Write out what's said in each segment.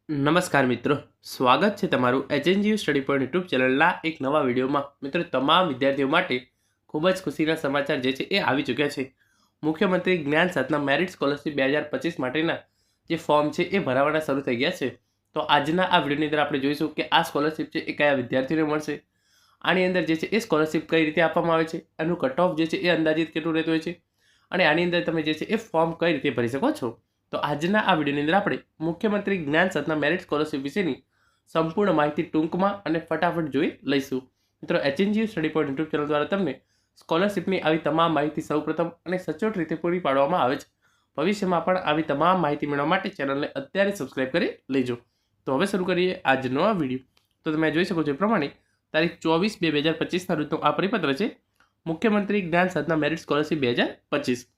નમસ્કાર મિત્રો, સ્વાગત છે તમારું એચએનજીયુ સ્ટડી પોઈન્ટ યુટ્યુબ ચેનલના એક નવા વિડીયોમાં. મિત્રો, તમામ વિદ્યાર્થીઓ માટે ખૂબ જ ખુશીના સમાચાર જે છે એ આવી ચૂક્યા છે. મુખ્યમંત્રી જ્ઞાન સાધના મેરિટ સ્કોલરશિપ 2025 માટેના જે ફોર્મ છે એ ભરાવાના શરૂ થઈ ગયા છે. તો આજના આ વિડીયોની અંદર આપણે જોઈશું કે આ સ્કોલરશિપ છે એ કયા વિદ્યાર્થીઓને મળશે, આની અંદર જે છે એ સ્કોલરશિપ કઈ રીતે આપવામાં આવે છે, એનું કટ ઓફ જે છે એ અંદાજિત કેટલું રહેતું હોય છે, અને આની અંદર તમે જે છે એ ફોર્મ કઈ રીતે ભરી શકો છો. તો આજના આ વિડીયોની અંદર આપણે મુખ્યમંત્રી જ્ઞાન સાધના મેરિટ સ્કોલરશિપ વિશેની સંપૂર્ણ માહિતી ટૂંકમાં અને ફટાફટ જોઈ લઈશું. મિત્રો, HNGU study point YouTube channel દ્વારા તમને સ્કોલરશિપની આવી તમામ માહિતી સૌપ્રથમ અને સચોટ રીતે પૂરી પાડવામાં આવે છે. ભવિષ્યમાં પણ આવી તમામ માહિતી મેળવવા માટે ચેનલને અત્યારે સબસ્ક્રાઇબ કરી લેજો. તો હવે શરૂ કરીએ આજનો આ વિડીયો. તો તમે જોઈ શકો છો એ પ્રમાણે તારીખ 24/2/2025ના રોજનો આ પરિપત્ર છે મુખ્યમંત્રી જ્ઞાન સાધના મેરિટ સ્કોલરશિપ 2025.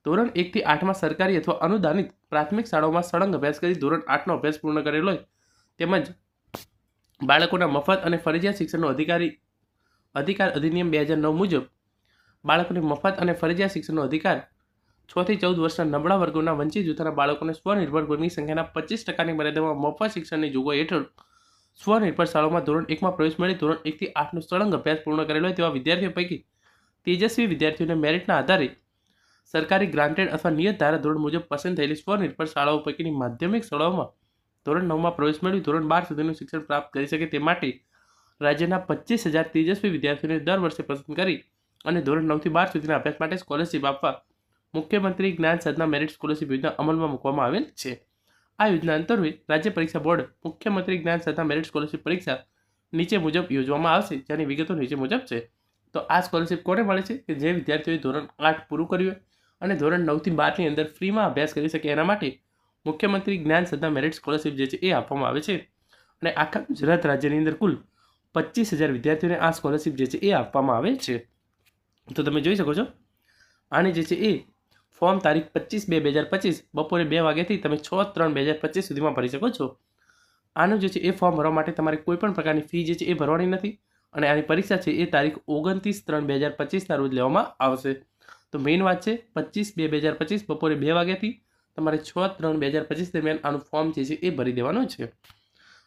ધોરણ 1 થી 8માં સરકારી અથવા અનુદાનિત પ્રાથમિક શાળાઓમાં સળંગ અભ્યાસ કરી ધોરણ 8નો અભ્યાસ પૂર્ણ કરેલો હોય તેમજ બાળકોના મફત અને ફરજિયાત શિક્ષણનો અધિકાર અધિનિયમ 2009 મુજબ બાળકોને મફત અને ફરજિયાત શિક્ષણનો અધિકાર 6 થી 14 વર્ષના નબળા વર્ગોના વંચિત જૂથના બાળકોને સ્વનિર્ભર વર્ગની સંખ્યાના 50%ની મર્યાદામાં મફત શિક્ષણની જોગવાઈ હેઠળ સ્વનિર્ભર શાળાઓમાં ધોરણ 1માં પ્રવેશ મેળવી ધોરણ 1 થી 8નો સળંગ અભ્યાસ પૂર્ણ કરેલો હોય તેવા વિદ્યાર્થીઓ પૈકી તેજસ્વી વિદ્યાર્થીઓને મેરિટના આધારે સરકારી ગ્રાન્ટેડ અથવા નિયત ધારા ધોરણ મુજબ પસંદ થયેલી સ્વનિર્ભર શાળાઓ પૈકીની માધ્યમિક શાળાઓમાં ધોરણ 9માં પ્રવેશ મેળવી ધોરણ 12 સુધીનું શિક્ષણ પ્રાપ્ત કરી શકે તે માટે રાજ્યના 25,000 તેજસ્વી વિદ્યાર્થીઓને દર વર્ષે પસંદ કરી અને ધોરણ 9 થી 12 સુધીના અભ્યાસ માટે સ્કોલરશિપ આપવા મુખ્યમંત્રી જ્ઞાન સાધના મેરિટ સ્કોલરશિપ યોજના અમલમાં મૂકવામાં આવેલ છે. આ યોજના અંતર્ગત રાજ્ય પરીક્ષા બોર્ડ મુખ્યમંત્રી જ્ઞાન સાધના મેરિટ સ્કોલરશિપ પરીક્ષા નીચે મુજબ યોજવામાં આવશે, જેની વિગતો નીચે મુજબ છે. તો આ સ્કોલરશિપ કોને મળે છે કે જે વિદ્યાર્થીઓએ ધોરણ 8 પૂરું કર્યું હોય અને ધોરણ 9 થી 12ની અંદર ફ્રીમાં અભ્યાસ કરી શકે એના માટે મુખ્યમંત્રી જ્ઞાન સાધના મેરિટ સ્કોલરશિપ જે છે એ આપવામાં આવે છે. અને આખા ગુજરાત રાજ્યની અંદર કુલ 25,000 વિદ્યાર્થીઓને આ સ્કોલરશિપ જે છે એ આપવામાં આવે છે. તો તમે જોઈ શકો છો આને જે છે એ ફોર્મ તારીખ 25/2/2025 બપોરે 2 વાગ્યાથી તમે 6/3/2025 સુધીમાં ભરી શકો છો. આનું જે છે એ ફોર્મ ભરવા માટે તમારે કોઈ પણ પ્રકારની ફી જે છે એ ભરવાની નથી અને આની પરીક્ષા છે એ તારીખ 29/3/2025ના રોજ લેવામાં આવશે. તો મેઇન વાત છે 25/2/2025 બપોરે 2 વાગ્યાથી તમારે 6/3/2025 દરમિયાન આનું ફોર્મ જે છે એ ભરી દેવાનું છે.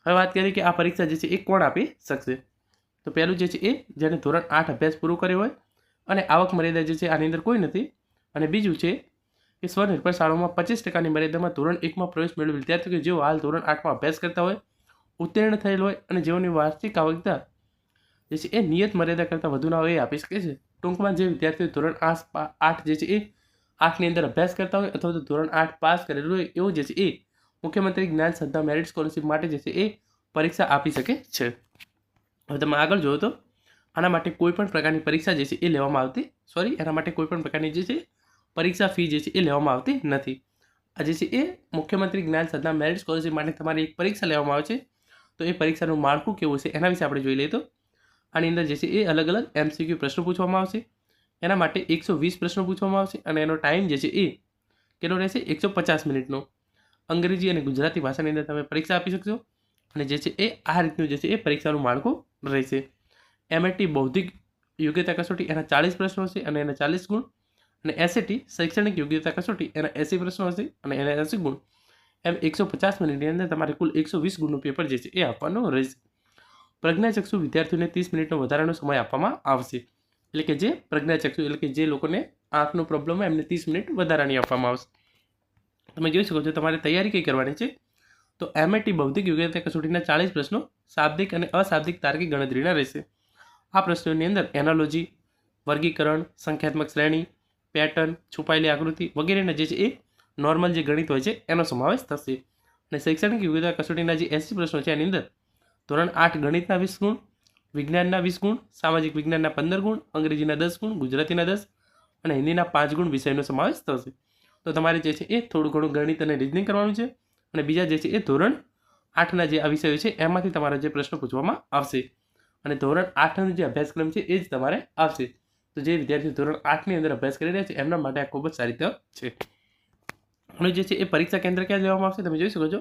હવે વાત કરીએ કે આ પરીક્ષા જે છે એ કોણ આપી શકશે. તો પહેલું જે છે એ જેને ધોરણ 8 અભ્યાસ પૂરો કર્યો હોય અને આવક મર્યાદા જે છે આની અંદર કોઈ નથી. અને બીજું છે કે સ્વનિર્ભર શાળાઓમાં 50%ની મર્યાદામાં ધોરણ 1માં પ્રવેશ મેળવેલ વિદ્યાર્થીઓ કે જેઓ હાલ ધોરણ 8માં અભ્યાસ કરતા હોય, ઉત્તીર્ણ થયેલ હોય અને જેઓની વાર્ષિક આવકતા જે છે એ નિયત મર્યાદા કરતાં વધુ ના હોય એ આપી શકે છે. ટૂંકમાં જે વિદ્યાર્થીઓ ધોરણ 8 જે છે એ 8ની અંદર અભ્યાસ કરતા હોય અથવા તો ધોરણ 8 પાસ કરેલું હોય એવું જે છે એ મુખ્યમંત્રી જ્ઞાન સાધના મેરિટ સ્કોલરશિપ માટે જે છે એ પરીક્ષા આપી શકે છે. હવે તમે આગળ જોવો તો આના માટે કોઈ પણ પ્રકારની પરીક્ષા જે છે એ લેવામાં આવતી એના માટે કોઈ પણ પ્રકારની જે છે પરીક્ષા ફી જે છે એ લેવામાં આવતી નથી. આ જે છે એ મુખ્યમંત્રી જ્ઞાન સાધના મેરિટ સ્કોલરશિપ માટે તમારી એક પરીક્ષા લેવામાં આવે છે. તો એ પરીક્ષાનું માળખું કેવું છે એના વિશે આપણે જોઈ લઈએ. તો આની અંદર જે છે એ અલગ અલગ MCQ પ્રશ્નો પૂછવામાં આવશે. એના માટે 120 પ્રશ્નો પૂછવામાં આવશે અને એનો ટાઈમ જે છે એ કેટલો રહેશે 150 મિનિટનો. અંગ્રેજી અને ગુજરાતી ભાષાની અંદર તમે પરીક્ષા આપી શકશો અને જે છે એ આ રીતનું જે છે એ પરીક્ષાનું માળખું રહેશે. MAT બૌદ્ધિક યોગ્યતા કસોટી એના 40 પ્રશ્નો હશે અને એના 40 ગુણ, અને SAT શૈક્ષણિક યોગ્યતા કસોટી એના 80 પ્રશ્નો હશે અને એના 80 ગુણ. એમ 150 મિનિટની અંદર તમારે કુલ 120 ગુણનું પેપર જે છે એ આપવાનું રહેશે. પ્રજ્ઞાચક્ષુ વિદ્યાર્થીઓને 30 મિનિટનો વધારાનો સમય આપવામાં આવશે. એટલે કે જે પ્રજ્ઞાચક્ષુ એટલે કે જે લોકોને આંખનો પ્રોબ્લેમ હોય એમને 30 મિનિટ વધારાની આપવામાં આવશે. તમે જોઈ શકો છો તમારે તૈયારી કઈ કરવાની છે. તો MAT બૌદ્ધિક યોગ્યતા કસોટીના 40 પ્રશ્નો શાબ્દિક અને અશાબ્દિક તાર્કિક ગણતરીના રહેશે. આ પ્રશ્નોની અંદર એનાલોજી, વર્ગીકરણ, સંખ્યાત્મક શ્રેણી, પેટર્ન, છુપાયેલી આકૃતિ વગેરેના જે છે એ નોર્મલ જે ગણિત હોય છે એનો સમાવેશ થશે. અને શૈક્ષણિક યોગ્યતા કસોટીના જે 80 પ્રશ્નો છે એની અંદર ધોરણ 8 ગણિતના 20 ગુણ, વિજ્ઞાનના 20 ગુણ, સામાજિક વિજ્ઞાનના 15 ગુણ, અંગ્રેજીના 10 ગુણ, ગુજરાતીના 10 અને હિન્દીના 5 ગુણ વિષયનો સમાવેશ થશે. તો તમારે જે છે એ થોડું ઘણું ગણિત અને રિઝનિંગ કરવાનું છે અને બીજા જે છે એ ધોરણ 8ના જે આ વિષયો છે એમાંથી તમારા જે પ્રશ્નો પૂછવામાં આવશે અને ધોરણ 8નો જે અભ્યાસક્રમ છે એ જ તમારે આવશે. તો જે વિદ્યાર્થીઓ ધોરણ 8ની અંદર અભ્યાસ કરી રહ્યા છે એમના માટે આ ખૂબ જ સારી તક છે. અને જે છે એ પરીક્ષા કેન્દ્ર ક્યાં લેવામાં આવશે તમે જોઈ શકો છો.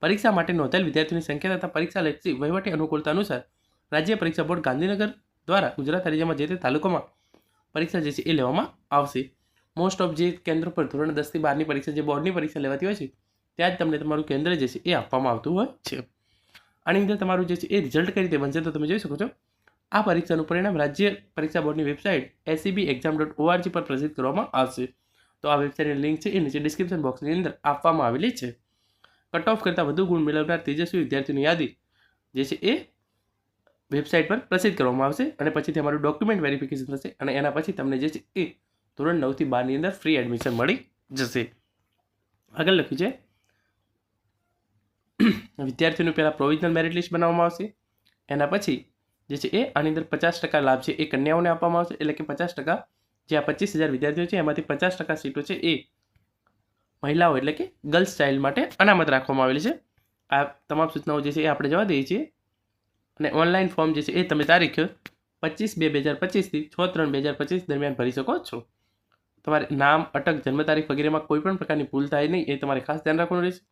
પરીક્ષા માટે નોંધાયેલ વિદ્યાર્થીઓની સંખ્યા તથા પરીક્ષા લક્ષી વહીવટી અનુકૂળતા અનુસાર રાજ્ય પરીક્ષા બોર્ડ ગાંધીનગર દ્વારા ગુજરાત રાજ્યમાં જે તે તાલુકામાં પરીક્ષા જે છે એ લેવામાં આવશે. મોસ્ટ ઓફ જે કેન્દ્રો પર ધોરણ 10 થી 12ની પરીક્ષા જે બોર્ડની પરીક્ષા લેવાતી હોય છે ત્યાં જ તમને તમારું કેન્દ્ર જે છે એ આપવામાં આવતું હોય છે. આની અંદર તમારું જે છે એ રિઝલ્ટ કઈ રીતે બનશે તો તમે જોઈ શકો છો. આ પરીક્ષાનું પરિણામ રાજ્ય પરીક્ષા બોર્ડની વેબસાઇટ SEBexam.org પર પ્રસિદ્ધ કરવામાં આવશે. તો આ વેબસાઇટની લિંક છે એ નીચે ડિસ્ક્રિપ્શન બોક્સની અંદર આપવામાં આવેલી છે. કટ ઓફ કરતાં વધુ ગુણ મેળવનાર તેજસ્વી વિદ્યાર્થીઓની યાદી જે છે એ વેબસાઇટ પર પ્રસિદ્ધ કરવામાં આવશે અને પછી તમારું ડોક્યુમેન્ટ વેરિફિકેશન થશે અને એના પછી તમને જે છે એ ધોરણ 9 થી 12 ની અંદર ફ્રી એડમિશન મળી જશે. આગળ લખ્યું છે વિદ્યાર્થીઓનું પહેલાં પ્રોવિઝનલ મેરિટ લિસ્ટ બનાવવામાં આવશે. એના પછી જે છે એ આની અંદર 50% લાભ છે એ કન્યાઓને આપવામાં આવશે. એટલે કે 50% જે આ 25,000 વિદ્યાર્થીઓ છે એમાંથી 50% સીટો છે એ મહિલાઓ એટલે કે ગર્લ્સ ચાઇલ્ડ માટે અનામત રાખવામાં આવેલી છે. આ તમામ સૂચનાઓ જે છે એ આપણે જવા દઈએ છીએ અને ઓનલાઈન ફોર્મ જે છે એ તમે તારીખ 25/2/2025 થી 6/3/2025 દરમિયાન ભરી શકો છો. તમારે નામ, અટક, જન્મ તારીખ વગેરેમાં કોઈ પણ પ્રકારની ભૂલ થાય નહીં એ તમારે ખાસ ધ્યાન રાખવાનું રહેશે.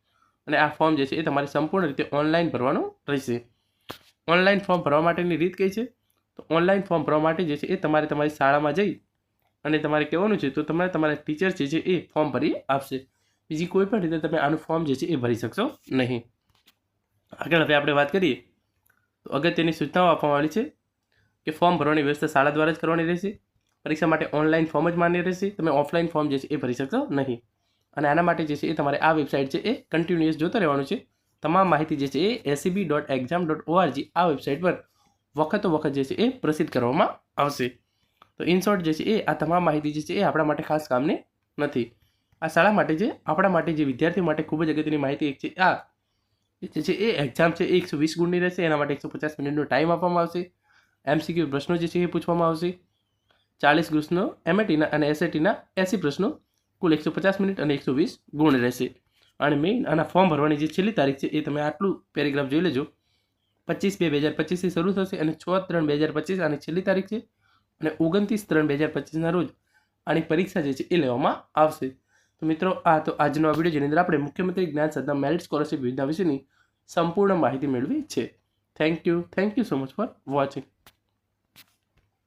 અને આ ફોર્મ જે છે એ તમારે સંપૂર્ણ રીતે ઓનલાઈન ભરવાનું રહેશે. ઓનલાઈન ફોર્મ ભરવા માટેની રીત કઈ છે તો ઓનલાઈન ફોર્મ ભરવા માટે જે છે એ તમારે તમારી શાળામાં જઈ અને તમારે કહેવાનું છે તો તમારે તમારા ટીચર જે છે એ ફોર્મ ભરી આપશે. બીજી કોઈ પણ રીતે તમે આનું ફોર્મ જે છે એ ભરી શકશો નહીં. આગળ હવે આપણે વાત કરીએ તો અગત્યની સૂચનાઓ આપવામાં આવી છે કે ફોર્મ ભરવાની વ્યવસ્થા શાળા દ્વારા જ કરવાની રહેશે. પરીક્ષા માટે ઓનલાઈન ફોર્મ જ માન્ય રહેશે. તમે ઓફલાઈન ફોર્મ જે છે એ ભરી શકશો નહીં. અને આના માટે જે છે એ તમારે આ વેબસાઇટ છે એ કન્ટિન્યુઅસ જોતા રહેવાનું છે. તમામ માહિતી જે છે એ SEB.exam.org આ વેબસાઇટ પર વખતો વખત જે છે એ પ્રસિદ્ધ કરવામાં આવશે. તો ઇન શોર્ટ જે છે એ આ તમામ માહિતી જે છે એ આપણા માટે ખાસ કામની નથી. આ શાળા માટે જે આપણા માટે જે વિદ્યાર્થીઓ માટે ખૂબ જ અગત્યની માહિતી એક છે આ જે છે એ એક્ઝામ છે એ 120 ગુણની રહેશે. એના માટે 150 મિનિટનો ટાઈમ આપવામાં આવશે. MCQ પ્રશ્નો જે છે એ પૂછવામાં આવશે. 40 પ્રશ્નો MATના અને SATના 80 પ્રશ્નો કુલ 150 મિનિટ અને 120 ગુણ રહેશે. અને મેઇન આના ફોર્મ ભરવાની જે છેલ્લી તારીખ છે એ તમે આટલું પેરેગ્રાફ જોઈ લેજો. 25/2/2025 થી શરૂ થશે અને 6/3/2025 આની છેલ્લી તારીખ છે અને 29/3/2025 રોજ આની પરીક્ષા જે છે એ લેવામાં આવશે. તો મિત્રો આ તો આજનો આ વિડીયો જેની અંદર આપણે મુખ્યમંત્રી જ્ઞાન સાધના મેરિટ સ્કોલરશિપ યોજના વિશેની સંપૂર્ણ માહિતી મેળવી છે. Thank you so much for watching.